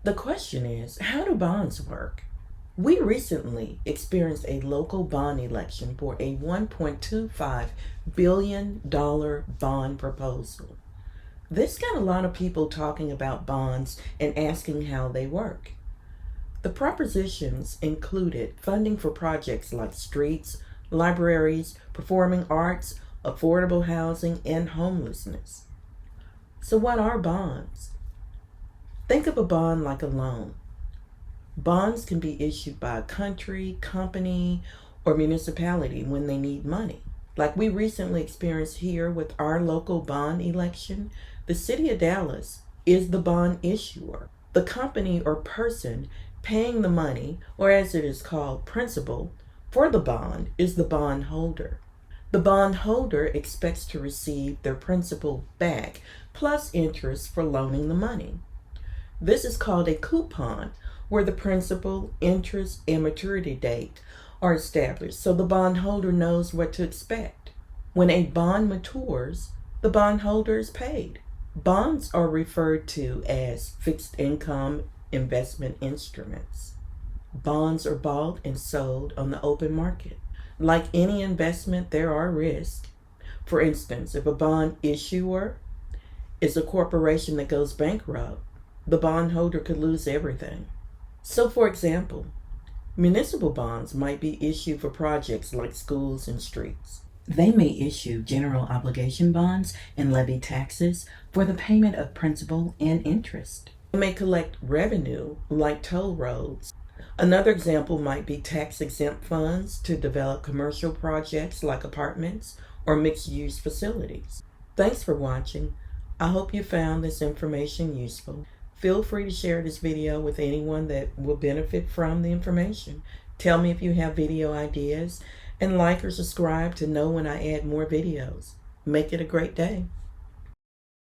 The question is, how do bonds work? We recently experienced a local bond election for a $1.25 billion bond proposal. This got a lot of people talking about bonds and asking how they work. The propositions included funding for projects like streets, libraries, performing arts, affordable housing, and homelessness. So what are bonds? Think of a bond like a loan. Bonds can be issued by a country, company, or municipality when they need money. Like we recently experienced here with our local bond election, the city of Dallas is the bond issuer. The company or person paying the money, or as it is called, principal, for the bond is the bond holder. The bond holder expects to receive their principal back plus interest for loaning the money. This is called a coupon, where the principal, interest, and maturity date are established so the bondholder knows what to expect. When a bond matures, the bondholder is paid. Bonds are referred to as fixed income investment instruments. Bonds are bought and sold on the open market. Like any investment, there are risks. For instance, if a bond issuer is a corporation that goes bankrupt, the bondholder could lose everything. So, for example, municipal bonds might be issued for projects like schools and streets. They may issue general obligation bonds and levy taxes for the payment of principal and interest. They may collect revenue like toll roads. Another example might be tax-exempt funds to develop commercial projects like apartments or mixed-use facilities. Thanks for watching. I hope you found this information useful. Feel free to share this video with anyone that will benefit from the information. Tell me if you have video ideas, and like or subscribe to know when I add more videos. Make it a great day.